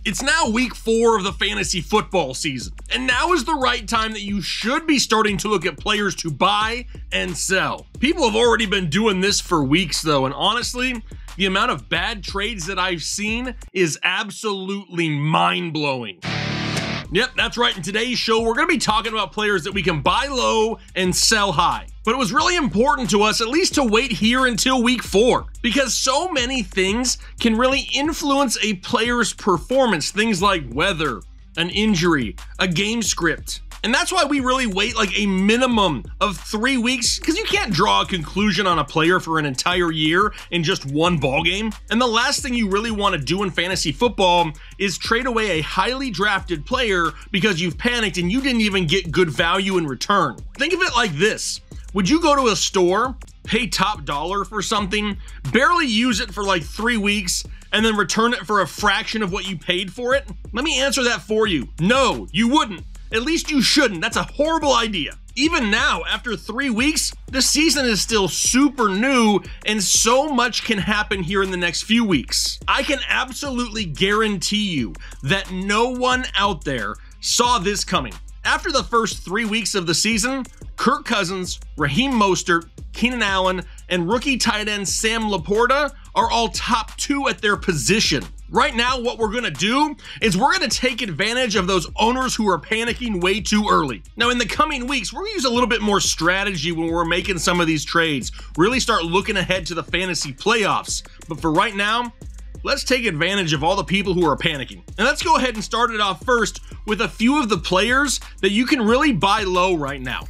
It's now week 4 of the fantasy football season, and now is the right time that you should be starting to look at players to buy and sell. People have already been doing this for weeks though, and honestly, the amount of bad trades that I've seen is absolutely mind-blowing. Yep, that's right. In today's show, we're going to be talking about players that we can buy low and sell high. But it was really important to us at least to wait here until week 4 because so many things can really influence a player's performance. Things like weather, an injury, a game script. And that's why we really wait like a minimum of 3 weeks because you can't draw a conclusion on a player for an entire year in just one ball game. And the last thing you really want to do in fantasy football is trade away a highly drafted player because you've panicked and you didn't even get good value in return. Think of it like this. Would you go to a store, pay top dollar for something, barely use it for like 3 weeks, and then return it for a fraction of what you paid for it? Let me answer that for you. No, you wouldn't. At least you shouldn't. That's a horrible idea. Even now, after 3 weeks, the season is still super new and so much can happen here in the next few weeks. I can absolutely guarantee you that no one out there saw this coming. After the first 3 weeks of the season, Kirk Cousins, RAHEEM Mostert, Keenan Allen, and rookie tight end Sam Laporta are all top 2 at their position. Right now, what we're going to do is we're going to take advantage of those owners who are panicking way too early. Now, in the coming weeks, we're going to use a little bit more strategy when we're making some of these trades. Really start looking ahead to the fantasy playoffs. But for right now, let's take advantage of all the people who are panicking. And let's go ahead and start it off first with a few of the players that you can really buy low right now.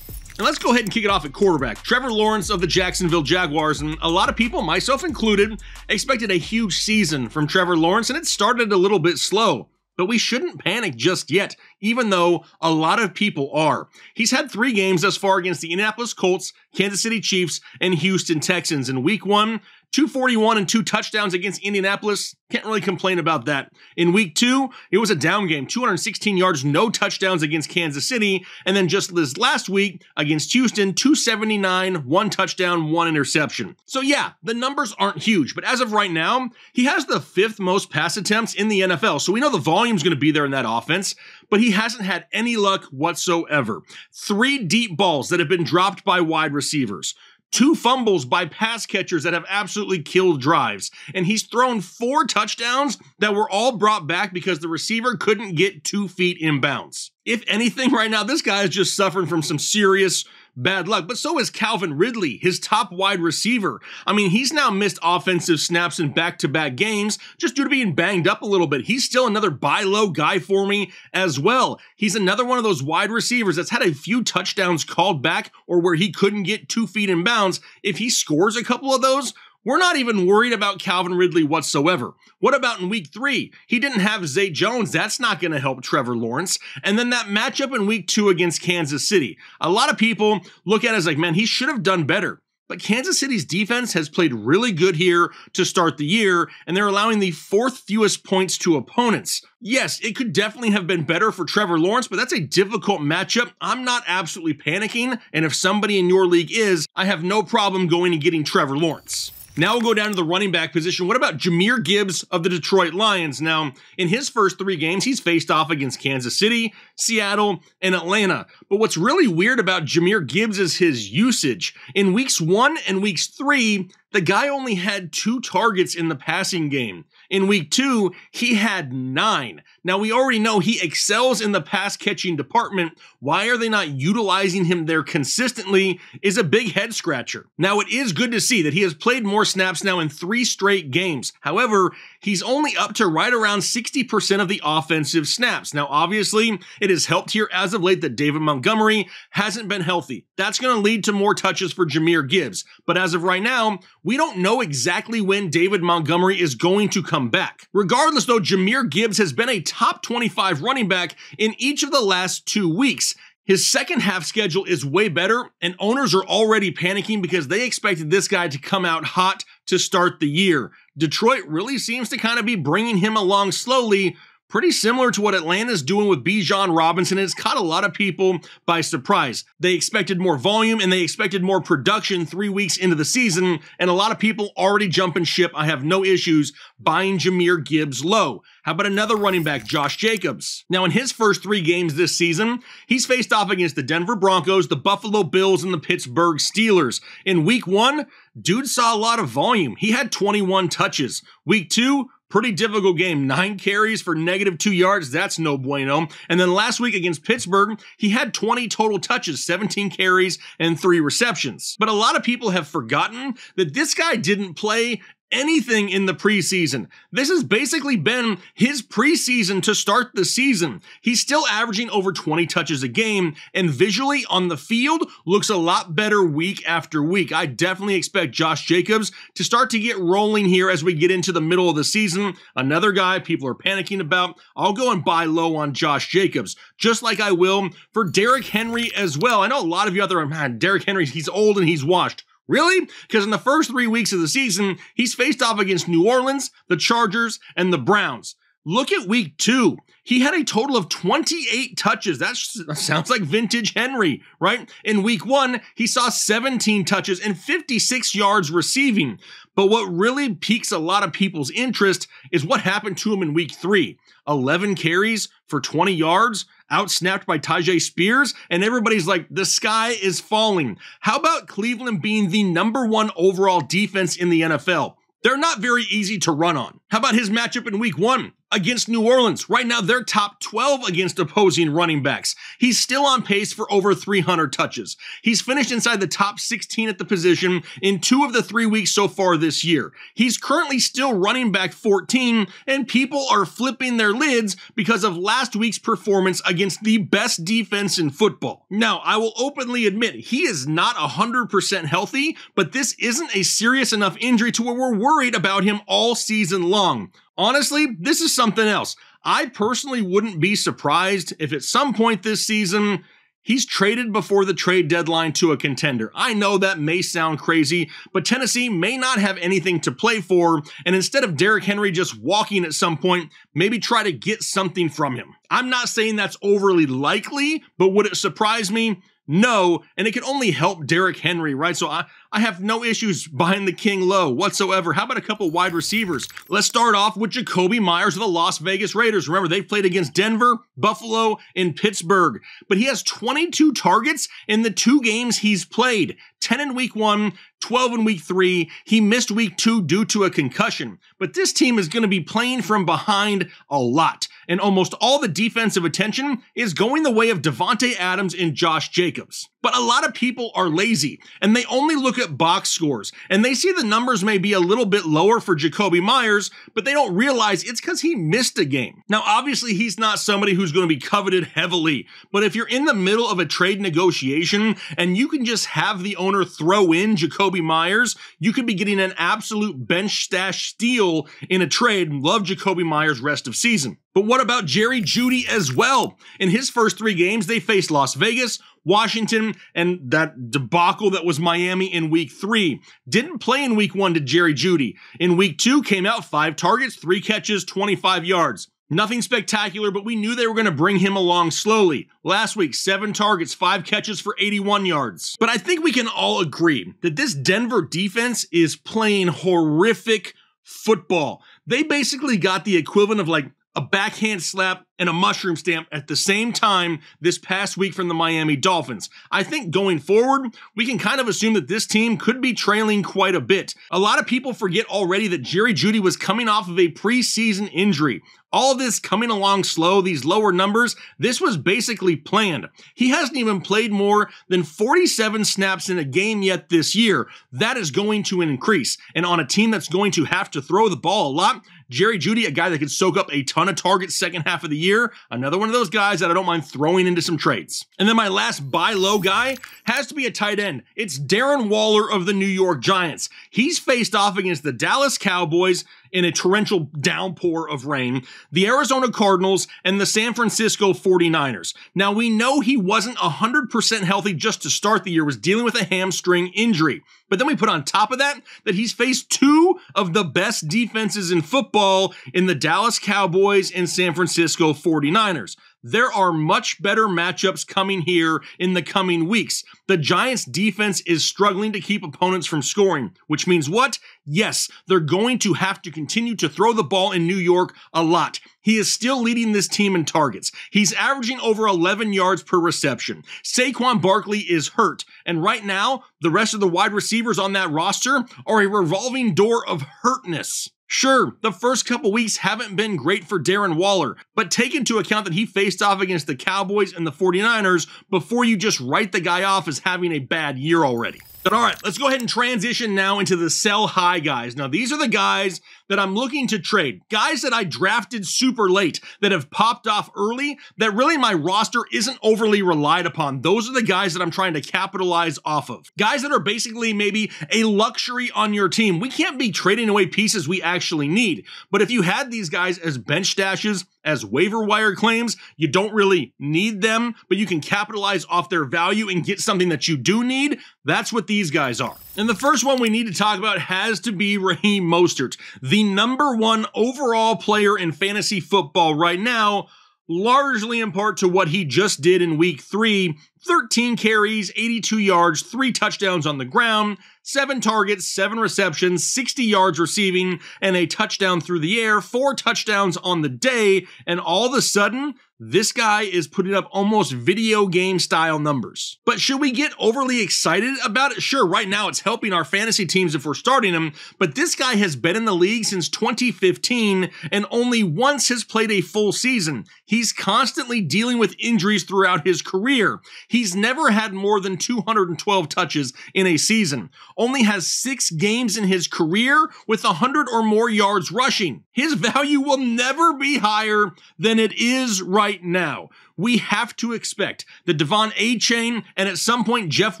And let's go ahead and kick it off at quarterback. Trevor Lawrence of the Jacksonville Jaguars, and a lot of people, myself included, expected a huge season from Trevor Lawrence, and it started a little bit slow. But we shouldn't panic just yet, even though a lot of people are. He's had 3 games thus far against the Indianapolis Colts, Kansas City Chiefs, and Houston Texans. In week 1, 241 and 2 touchdowns against Indianapolis. Can't really complain about that. In week 2, it was a down game. 216 yards, no touchdowns against Kansas City. And then just this last week against Houston, 279, 1 touchdown, 1 interception. So yeah, the numbers aren't huge. But as of right now, he has the 5th most pass attempts in the NFL. So we know the volume's going to be there in that offense. But he hasn't had any luck whatsoever. 3 deep balls that have been dropped by wide receivers. 2 fumbles by pass catchers that have absolutely killed drives. And he's thrown 4 touchdowns that were all brought back because the receiver couldn't get 2 feet in bounds. If anything, right now, this guy is just suffering from some serious bad luck. But so is Calvin Ridley, his top wide receiver. I mean, he's now missed offensive snaps in back-to-back games just due to being banged up a little bit. He's still another buy low guy for me as well. He's another one of those wide receivers that's had a few touchdowns called back or where he couldn't get 2 feet in bounds. If he scores a couple of those, we're not even worried about Calvin Ridley whatsoever. What about in week 3? He didn't have Zay Jones. That's not going to help Trevor Lawrence. And then that matchup in week 2 against Kansas City. A lot of people look at it as like, man, he should have done better. But Kansas City's defense has played really good here to start the year, and they're allowing the 4th fewest points to opponents. Yes, it could definitely have been better for Trevor Lawrence, but that's a difficult matchup. I'm not absolutely panicking, and if somebody in your league is, I have no problem going and getting Trevor Lawrence. Now we'll go down to the running back position. What about Jahmyr Gibbs of the Detroit Lions? Now, in his first 3 games, he's faced off against Kansas City, Seattle, and Atlanta. But what's really weird about Jahmyr Gibbs is his usage. In weeks 1 and weeks 3, the guy only had 2 targets in the passing game. In week 2, he had 9. Now, we already know he excels in the pass-catching department. Why are they not utilizing him there consistently is a big head scratcher. Now, it is good to see that he has played more snaps now in 3 straight games. However, he's only up to right around 60% of the offensive snaps. Now, obviously, it has helped here as of late that David Montgomery hasn't been healthy. That's going to lead to more touches for Jahmyr Gibbs. But as of right now, we don't know exactly when David Montgomery is going to come back. Regardless, though, Jahmyr Gibbs has been a top 25 running back in each of the last 2 weeks. His second half schedule is way better, and owners are already panicking because they expected this guy to come out hot to start the year. Detroit really seems to kind of be bringing him along slowly, Pretty similar to what Atlanta's doing with Bijan Robinson. It's caught a lot of people by surprise. They expected more volume and they expected more production 3 weeks into the season, and a lot of people already jumping ship. I have no issues buying Jahmyr Gibbs low. How about another running back, Josh Jacobs? Now, in his first 3 games this season, he's faced off against the Denver Broncos, the Buffalo Bills, and the Pittsburgh Steelers. In week 1, dude saw a lot of volume. He had 21 touches. Week 2, pretty difficult game. 9 carries for -2 yards. That's no bueno. And then last week against Pittsburgh, he had 20 total touches, 17 carries, and 3 receptions. But a lot of people have forgotten that this guy didn't play anything in the preseason. This has basically been his preseason to start the season. He's still averaging over 20 touches a game, and visually on the field looks a lot better week after week. I definitely expect Josh Jacobs to start to get rolling here as we get into the middle of the season. Another guy people are panicking about. I'll go and buy low on Josh Jacobs, just like I will for Derrick Henry as well. I know a lot of you out there, man, Derrick Henry, he's old and he's washed. Really? Because in the first 3 weeks of the season, he's faced off against New Orleans, the Chargers, and the Browns. Look at week 2. He had a total of 28 touches. That sounds like vintage Henry, right? In week 1, he saw 17 touches and 56 yards receiving. But what really piques a lot of people's interest is what happened to him in week 3. 11 carries for 20 yards, outsnapped by Tyjae Spears, and everybody's like, the sky is falling. How about Cleveland being the #1 overall defense in the NFL? They're not very easy to run on. How about his matchup in week 1 against New Orleans? Right now, they're top 12 against opposing running backs. He's still on pace for over 300 touches. He's finished inside the top 16 at the position in 2 of the 3 weeks so far this year. He's currently still running back 14, and people are flipping their lids because of last week's performance against the best defense in football. Now, I will openly admit, he is not 100% healthy, but this isn't a serious enough injury to where we're worried about him all season long. Honestly, this is something else. I personally wouldn't be surprised if at some point this season, he's traded before the trade deadline to a contender. I know that may sound crazy, but Tennessee may not have anything to play for, and instead of Derrick Henry just walking at some point, maybe try to get something from him. I'm not saying that's overly likely, but would it surprise me? No, and it can only help Derrick Henry, right? So I have no issues buying the king low whatsoever. How about a couple wide receivers? Let's start off with Jakobi Meyers of the Las Vegas Raiders. Remember, they played against Denver, Buffalo, and Pittsburgh. But he has 22 targets in the 2 games he's played. 10 in week 1, 12 in week 3. He missed week 2 due to a concussion. But this team is going to be playing from behind a lot. And almost all the defensive attention is going the way of Devontae Adams and Josh Jacobs. But a lot of people are lazy, and they only look at box scores, and they see the numbers may be a little bit lower for Jakobi Meyers, but they don't realize it's because he missed a game. Now, obviously, he's not somebody who's going to be coveted heavily, but if you're in the middle of a trade negotiation and you can just have the owner throw in Jakobi Meyers, you could be getting an absolute bench stash steal in a trade. Love Jakobi Meyers rest of season. But what about Jerry Jeudy as well? In his first 3 games, they faced Las Vegas, Washington, and that debacle that was Miami in week 3. Didn't play in week 1 to Jerry Jeudy. In week 2, came out 5 targets, 3 catches, 25 yards. Nothing spectacular, but we knew they were going to bring him along slowly. Last week, 7 targets, 5 catches for 81 yards. But I think we can all agree that this Denver defense is playing horrific football. They basically got the equivalent of like a backhand slap and a mushroom stamp at the same time this past week from the Miami Dolphins. I think going forward, we can kind of assume that this team could be trailing quite a bit. A lot of people forget already that Jerry Jeudy was coming off of a preseason injury. All of this coming along slow, these lower numbers, this was basically planned. He hasn't even played more than 47 snaps in a game yet this year. That is going to increase. And on a team that's going to have to throw the ball a lot, Jerry Jeudy, a guy that could soak up a ton of targets second half of the year, another one of those guys that I don't mind throwing into some trades. And then my last buy low guy has to be a tight end. It's Darren Waller of the New York Giants. He's faced off against the Dallas Cowboys in a torrential downpour of rain, the Arizona Cardinals and the San Francisco 49ers. Now, we know he wasn't 100% healthy just to start the year, was dealing with a hamstring injury. But then we put on top of that he's faced two of the best defenses in football in the Dallas Cowboys and San Francisco 49ers. There are much better matchups coming here in the coming weeks. The Giants' defense is struggling to keep opponents from scoring, which means what? Yes, they're going to have to continue to throw the ball in New York a lot. He is still leading this team in targets. He's averaging over 11 yards per reception. Saquon Barkley is hurt, and right now, the rest of the wide receivers on that roster are a revolving door of hurtness. Sure, the first couple weeks haven't been great for Darren Waller, but take into account that he faced off against the Cowboys and the 49ers before you just write the guy off as having a bad year already. But all right, let's go ahead and transition now into the sell high guys. Now, these are the guys that I'm looking to trade. Guys that I drafted super late, that have popped off early, that really my roster isn't overly relied upon. Those are the guys that I'm trying to capitalize off of. Guys that are basically maybe a luxury on your team. We can't be trading away pieces we actually need. But if you had these guys as bench stashes, as waiver wire claims, you don't really need them, but you can capitalize off their value and get something that you do need. That's what these guys are. And the first one we need to talk about has to be RAHEEM MOSTERT, the #1 overall player in fantasy football right now, largely in part to what he just did in week 3. 13 carries, 82 yards, 3 touchdowns on the ground, 7 targets, 7 receptions, 60 yards receiving, and a touchdown through the air, 4 touchdowns on the day, and all of a sudden, this guy is putting up almost video game style numbers. But should we get overly excited about it? Sure, right now it's helping our fantasy teams if we're starting him, but this guy has been in the league since 2015 and only once has played a full season. He's constantly dealing with injuries throughout his career. He's never had more than 212 touches in a season. Only has 6 games in his career with 100 or more yards rushing. His value will never be higher than it is right now. We have to expect that Devon Achane and at some point Jeff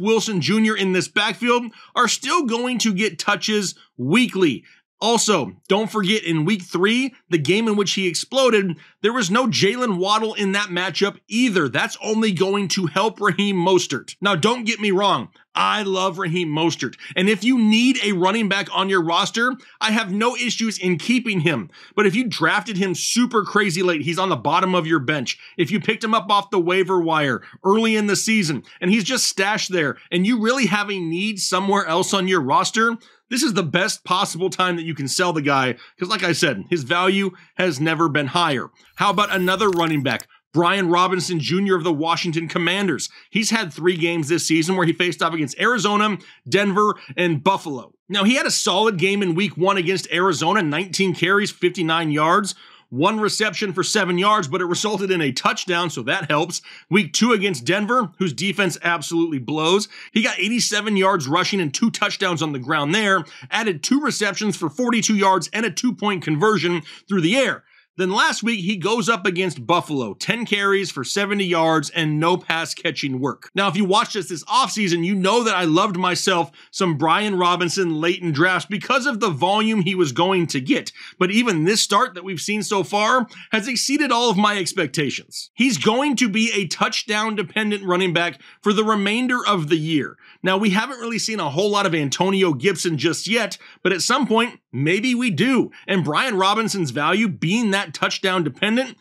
Wilson Jr. in this backfield are still going to get touches weekly. Also, don't forget in week 3, the game in which he exploded, there was no Jalen Waddle in that matchup either. That's only going to help RAHEEM MOSTERT. Now, don't get me wrong. I love RAHEEM MOSTERT. And if you need a running back on your roster, I have no issues in keeping him. But if you drafted him super crazy late, he's on the bottom of your bench. If you picked him up off the waiver wire early in the season and he's just stashed there and you really have a need somewhere else on your roster, this is the best possible time that you can sell the guy because, like I said, his value has never been higher. How about another running back? Brian Robinson Jr. of the Washington Commanders. He's had 3 games this season where he faced off against Arizona, Denver, and Buffalo. Now, he had a solid game in week 1 against Arizona, 19 carries, 59 yards. 1 reception for 7 yards, but it resulted in a touchdown, so that helps. Week 2 against Denver, whose defense absolutely blows. He got 87 yards rushing and 2 touchdowns on the ground there, added 2 receptions for 42 yards and a 2-point conversion through the air. Then last week, he goes up against Buffalo, 10 carries for 70 yards and no pass-catching work. Now, if you watched us this offseason, you know that I loved myself some Brian Robinson late in drafts because of the volume he was going to get. But even this start that we've seen so far has exceeded all of my expectations. He's going to be a touchdown-dependent running back for the remainder of the year. Now, we haven't really seen a whole lot of Antonio Gibson just yet, but at some point, maybe we do. And Brian Robinson's value, being that touchdown dependent,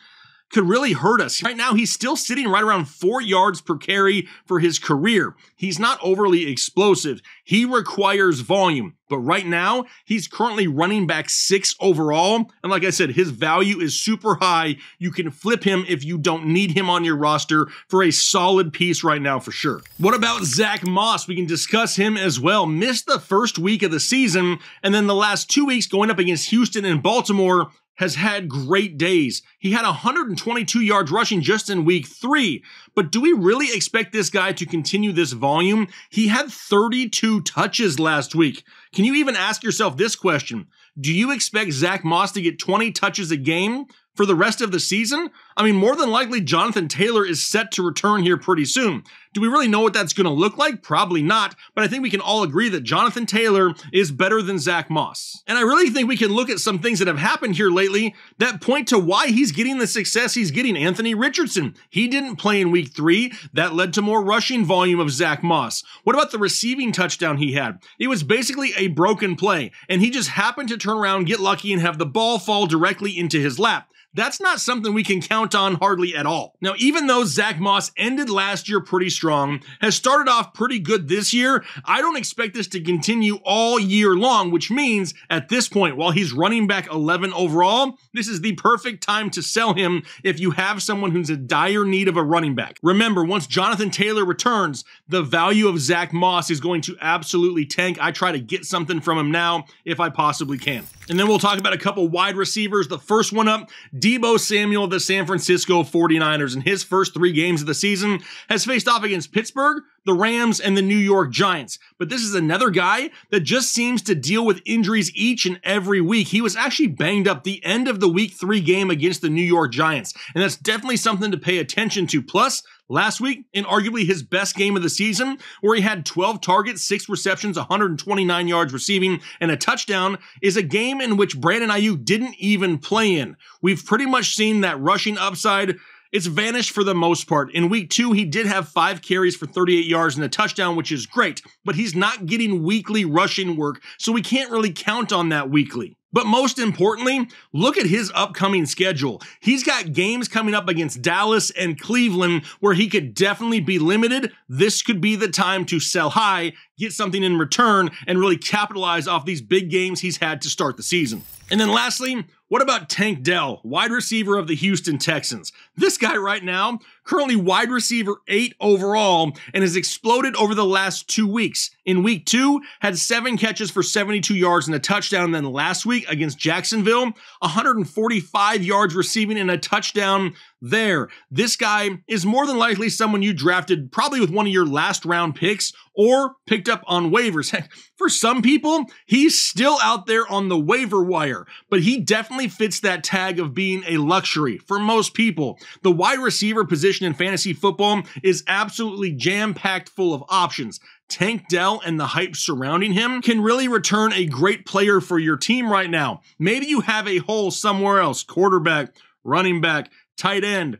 could really hurt us. Right now, he's still sitting right around 4 yards per carry for his career. He's not overly explosive. He requires volume. But right now, he's currently running back 6 overall. And like I said, his value is super high. You can flip him if you don't need him on your roster for a solid piece right now for sure. What about Zach Moss? We can discuss him as well. Missed the first week of the season, and then the last 2 weeks going up against Houston and Baltimore has had great days. He had 122 yards rushing just in week 3. But do we really expect this guy to continue this volume? He had 32 touches last week. Can you even ask yourself this question? Do you expect Zach Moss to get 20 touches a game for the rest of the season? I mean, more than likely, Jonathan Taylor is set to return here pretty soon. Do we really know what that's going to look like? Probably not, but I think we can all agree that Jonathan Taylor is better than Zach Moss. And I really think we can look at some things that have happened here lately that point to why he's getting the success he's getting. Anthony Richardson, he didn't play in week 3. That led to more rushing volume of Zach Moss. What about the receiving touchdown he had? It was basically a broken play, and he just happened to turn around, get lucky, and have the ball fall directly into his lap. That's not something we can count on hardly at all. Now, even though Zach Moss ended last year pretty strong, has started off pretty good this year, I don't expect this to continue all year long, which means at this point, while he's running back 11 overall, this is the perfect time to sell him if you have someone who's in dire need of a running back. Remember, once Jonathan Taylor returns, the value of Zach Moss is going to absolutely tank. I try to get something from him now if I possibly can. And then we'll talk about a couple wide receivers. The first one up, Deebo Samuel of the San Francisco 49ers. In his first 3 games of the season, has faced off against Pittsburgh, the Rams, and the New York Giants. But this is another guy that just seems to deal with injuries each and every week. He was actually banged up the end of the week 3 game against the New York Giants. And that's definitely something to pay attention to. Plus, last week, in arguably his best game of the season, where he had 12 targets, 6 receptions, 129 yards receiving, and a touchdown, is a game in which Brandon Ayuk didn't even play in. We've pretty much seen that rushing upside. It's vanished for the most part. In week 2, he did have 5 carries for 38 yards and a touchdown, which is great, but he's not getting weekly rushing work, so we can't really count on that weekly. But most importantly, look at his upcoming schedule. He's got games coming up against Dallas and Cleveland where he could definitely be limited. This could be the time to sell high, get something in return, and really capitalize off these big games he's had to start the season. And then lastly, what about Tank Dell, wide receiver of the Houston Texans? This guy right now, currently wide receiver 8 overall, and has exploded over the last 2 weeks. In week 2, had 7 catches for 72 yards and a touchdown. And then last week against Jacksonville, 145 yards receiving and a touchdown there. This guy is more than likely someone you drafted probably with one of your last round picks or picked up on waivers. Heck, for some people, he's still out there on the waiver wire, but he definitely fits that tag of being a luxury for most people. The wide receiver position in fantasy football is absolutely jam-packed full of options. Tank Dell and the hype surrounding him can really return a great player for your team right now. Maybe you have a hole somewhere else, quarterback, running back, tight end.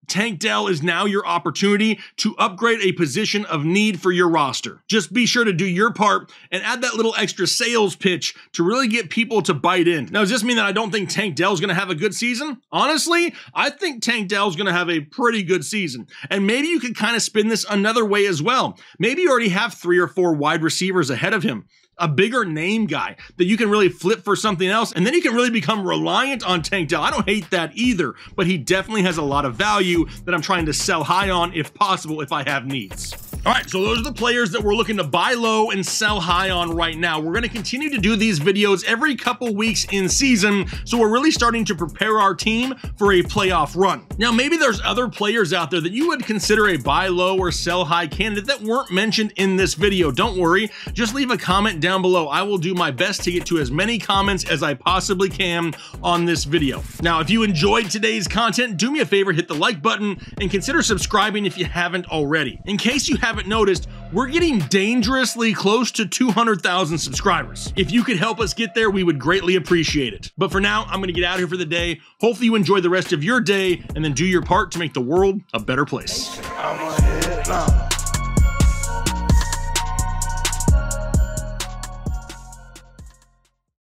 Tank Dell is now your opportunity to upgrade a position of need for your roster. Just be sure to do your part and add that little extra sales pitch to really get people to bite in. Now, does this mean that I don't think Tank Dell is going to have a good season? Honestly, I think Tank Dell is going to have a pretty good season. And maybe you could kind of spin this another way as well. Maybe you already have 3 or 4 wide receivers ahead of him. A bigger name guy that you can really flip for something else, and then you can really become reliant on Tank Dell. I don't hate that either, but he definitely has a lot of value that I'm trying to sell high on if possible, if I have needs. All right, so those are the players that we're looking to buy low and sell high on right now. We're going to continue to do these videos every couple weeks in season, so we're really starting to prepare our team for a playoff run. Now, maybe there's other players out there that you would consider a buy low or sell high candidate that weren't mentioned in this video. Don't worry, just leave a comment down below. I will do my best to get to as many comments as I possibly can on this video. Now, if you enjoyed today's content, do me a favor, hit the like button and consider subscribing if you haven't already. In case you haven't noticed, we're getting dangerously close to 200,000 subscribers. If you could help us get there, we would greatly appreciate it. But for now, I'm going to get out of here for the day. Hopefully you enjoy the rest of your day and then do your part to make the world a better place.